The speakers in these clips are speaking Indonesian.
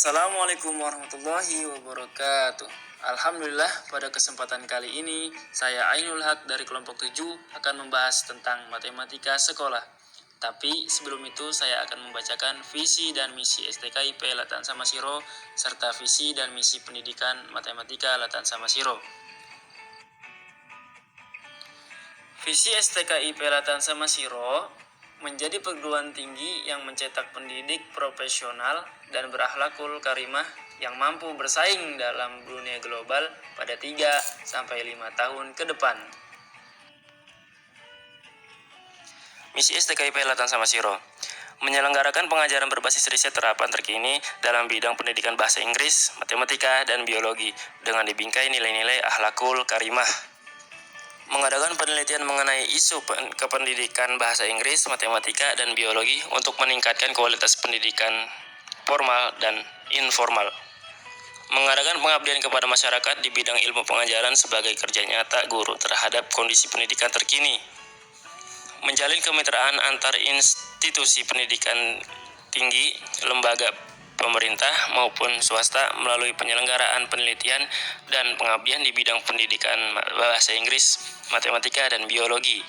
Assalamualaikum warahmatullahi wabarakatuh. Alhamdulillah, pada kesempatan kali ini saya Ainul Haq dari kelompok 7 akan membahas tentang matematika sekolah. Tapi sebelum itu saya akan membacakan visi dan misi STKIP Latan Samasiro serta visi dan misi pendidikan matematika Latan Samasiro. Visi STKIP Latan Samasiro menjadi perguruan tinggi yang mencetak pendidik profesional dan berakhlakul karimah yang mampu bersaing dalam dunia global pada 3-5 tahun ke depan. Misi STKIP Latan Samasiro menyelenggarakan pengajaran berbasis riset terapan terkini dalam bidang pendidikan bahasa Inggris, matematika, dan biologi dengan dibingkai nilai-nilai akhlakul karimah. Mengadakan penelitian mengenai isu kependidikan bahasa Inggris, matematika, dan biologi untuk meningkatkan kualitas pendidikan formal dan informal. Mengadakan pengabdian kepada masyarakat di bidang ilmu pengajaran sebagai kerja nyata guru terhadap kondisi pendidikan terkini. Menjalin kemitraan antar institusi pendidikan tinggi, lembaga pemerintah maupun swasta melalui penyelenggaraan penelitian dan pengabdian di bidang pendidikan bahasa Inggris, matematika, dan biologi.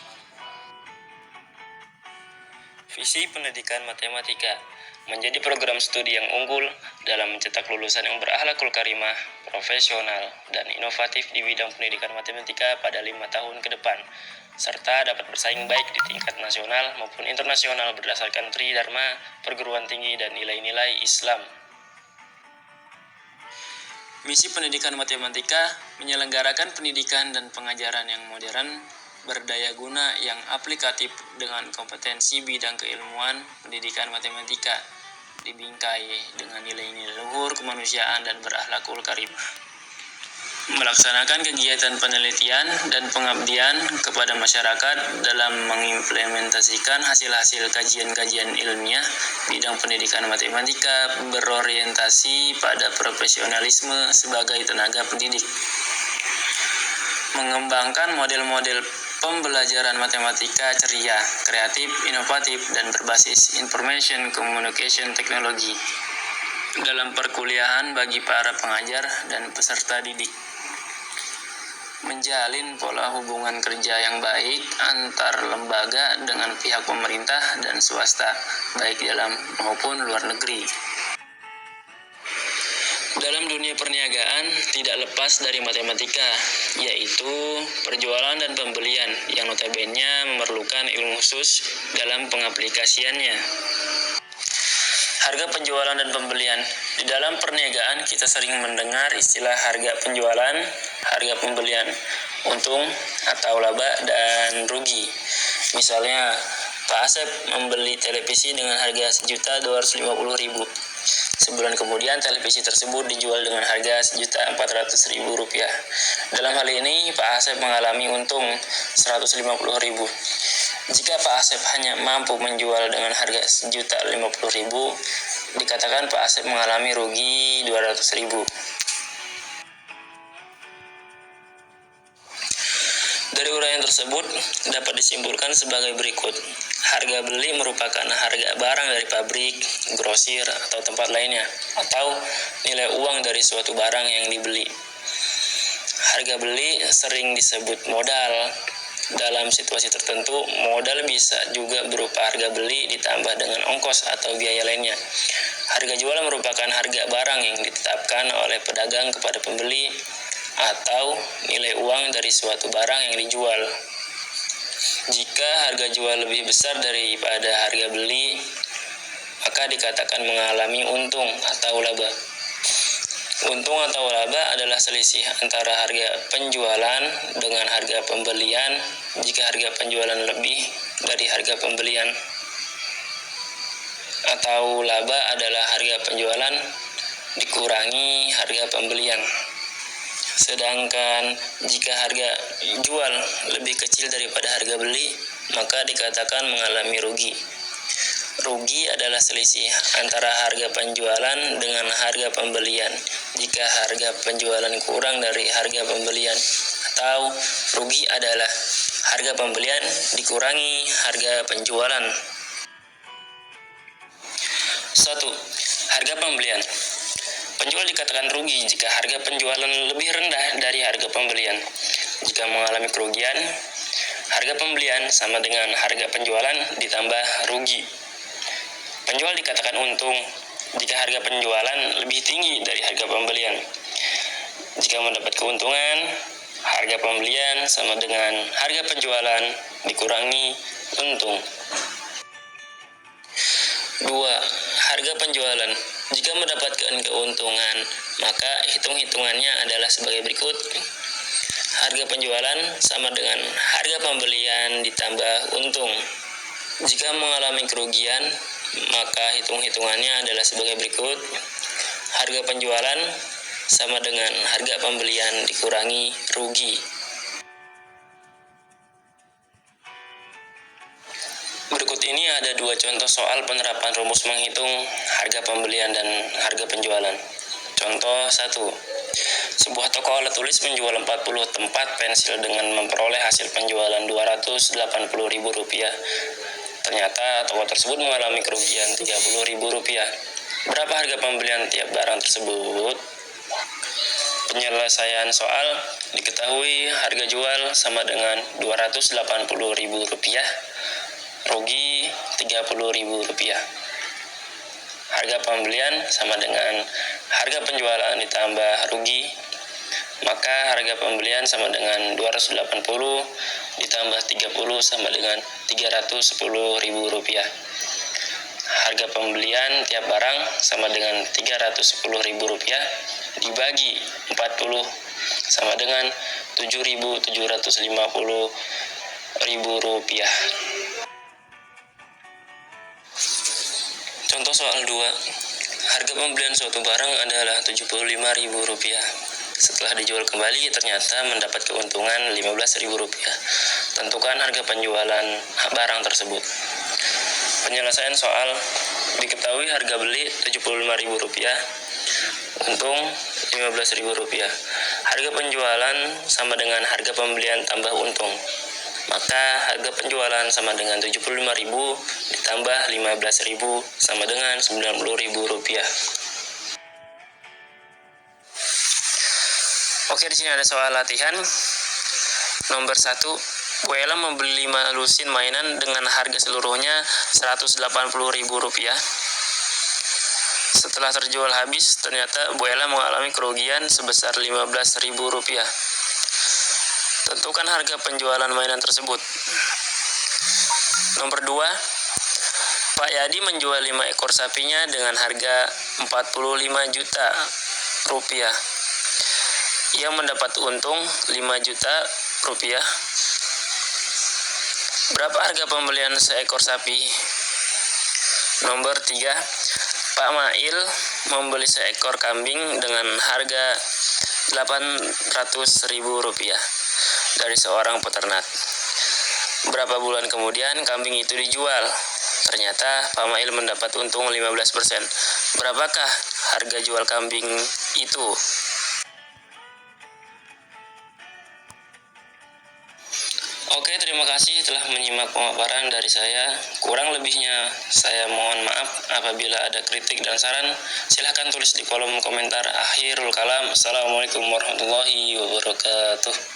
Visi pendidikan matematika menjadi program studi yang unggul dalam mencetak lulusan yang berakhlakul karimah, profesional, dan inovatif di bidang pendidikan matematika pada 5 tahun ke depan, serta dapat bersaing baik di tingkat nasional maupun internasional berdasarkan tridharma perguruan tinggi dan nilai-nilai Islam. Misi pendidikan matematika menyelenggarakan pendidikan dan pengajaran yang modern, berdaya guna yang aplikatif dengan kompetensi bidang keilmuan pendidikan matematika, dibingkai dengan nilai-nilai luhur kemanusiaan dan berakhlakul karimah. Melaksanakan kegiatan penelitian dan pengabdian kepada masyarakat dalam mengimplementasikan hasil-hasil kajian-kajian ilmiah bidang pendidikan matematika berorientasi pada profesionalisme sebagai tenaga pendidik. Mengembangkan model-model pembelajaran matematika ceria, kreatif, inovatif, dan berbasis information communication technology dalam perkuliahan bagi para pengajar dan peserta didik. Menjalin pola hubungan kerja yang baik antar lembaga dengan pihak pemerintah dan swasta, baik dalam maupun luar negeri. Dalam dunia perniagaan tidak lepas dari matematika, yaitu perjualan dan pembelian yang notabene memerlukan ilmu khusus dalam pengaplikasiannya. Harga penjualan dan pembelian. Di dalam perniagaan kita sering mendengar istilah harga penjualan, harga pembelian, untung atau laba dan rugi. Misalnya, Pak Asep membeli televisi dengan harga Rp1.250.000. Sebulan kemudian televisi tersebut dijual dengan harga Rp1.400.000. Dalam hal ini Pak Asep mengalami untung Rp150.000. Jika Pak Asep hanya mampu menjual dengan harga Rp1.050.000, dikatakan Pak Asep mengalami rugi Rp200.000. Dari uraian tersebut dapat disimpulkan sebagai berikut. Harga beli merupakan harga barang dari pabrik, grosir, atau tempat lainnya, atau nilai uang dari suatu barang yang dibeli. Harga beli sering disebut modal. Dalam situasi tertentu, modal bisa juga berupa harga beli ditambah dengan ongkos atau biaya lainnya. Harga jual merupakan harga barang yang ditetapkan oleh pedagang kepada pembeli atau nilai uang dari suatu barang yang dijual. Jika harga jual lebih besar daripada harga beli, maka dikatakan mengalami untung atau laba. Untung atau laba adalah selisih antara harga penjualan dengan harga pembelian jika harga penjualan lebih dari harga pembelian. Atau laba adalah harga penjualan dikurangi harga pembelian. Sedangkan jika harga jual lebih kecil daripada harga beli, maka dikatakan mengalami rugi. Rugi adalah selisih antara harga penjualan dengan harga pembelian jika harga penjualan kurang dari harga pembelian, atau rugi adalah harga pembelian dikurangi harga penjualan. 1. Harga pembelian. Penjual dikatakan rugi jika harga penjualan lebih rendah dari harga pembelian. Jika mengalami kerugian, harga pembelian sama dengan harga penjualan ditambah rugi. Penjual dikatakan untung jika harga penjualan lebih tinggi dari harga pembelian. Jika mendapat keuntungan, harga pembelian sama dengan harga penjualan dikurangi untung. 2. Harga penjualan. Jika mendapatkan keuntungan, maka hitung-hitungannya adalah sebagai berikut. Harga penjualan sama dengan harga pembelian ditambah untung. Jika mengalami kerugian, maka hitung-hitungannya adalah sebagai berikut. Harga penjualan sama dengan harga pembelian dikurangi rugi. Berikut ini ada 2 contoh soal penerapan rumus menghitung harga pembelian dan harga penjualan. Contoh 1. Sebuah toko alat tulis menjual 40 tempat pensil dengan memperoleh hasil penjualan Rp280.000. Ternyata toko tersebut mengalami kerugian Rp30.000. Berapa harga pembelian tiap barang tersebut? Penyelesaian soal. Diketahui harga jual sama dengan Rp280.000, rugi Rp30.000. Harga pembelian sama dengan harga penjualan ditambah rugi, maka harga pembelian sama dengan 280 ditambah 30 sama dengan Rp310.000. Harga pembelian tiap barang sama dengan Rp310.000 dibagi 40 sama dengan Rp7.750.000. Contoh soal 2. Harga pembelian suatu barang adalah Rp75.000. Setelah dijual kembali, ternyata mendapat keuntungan Rp15.000. Tentukan harga penjualan barang tersebut. Penyelesaian soal. Diketahui harga beli Rp75.000, untung Rp15.000. Harga penjualan sama dengan harga pembelian tambah untung. Maka harga penjualan sama dengan Rp75.000 ditambah Rp15.000 sama dengan Rp90.000. Oke, di sini ada soal latihan. Nomor 1. Bu Ella membeli 5 lusin mainan dengan harga seluruhnya Rp180.000. Setelah terjual habis, ternyata Bu Ella mengalami kerugian sebesar Rp15.000. Tentukan harga penjualan mainan tersebut. Nomor 2. Pak Yadi menjual 5 ekor sapinya dengan harga Rp45 juta. Ia mendapat untung Rp5 juta. Berapa harga pembelian seekor sapi? Nomor 3. Pak Mail membeli seekor kambing dengan harga Rp800.000 dari seorang peternak. Berapa bulan kemudian kambing itu dijual? Ternyata Pak Mail mendapat untung 15%. Berapakah harga jual kambing itu? Oke, terima kasih telah menyimak pemaparan dari saya. Kurang lebihnya saya mohon maaf. Apabila ada kritik dan saran, silahkan tulis di kolom komentar. Akhirul kalam. Assalamualaikum warahmatullahi wabarakatuh.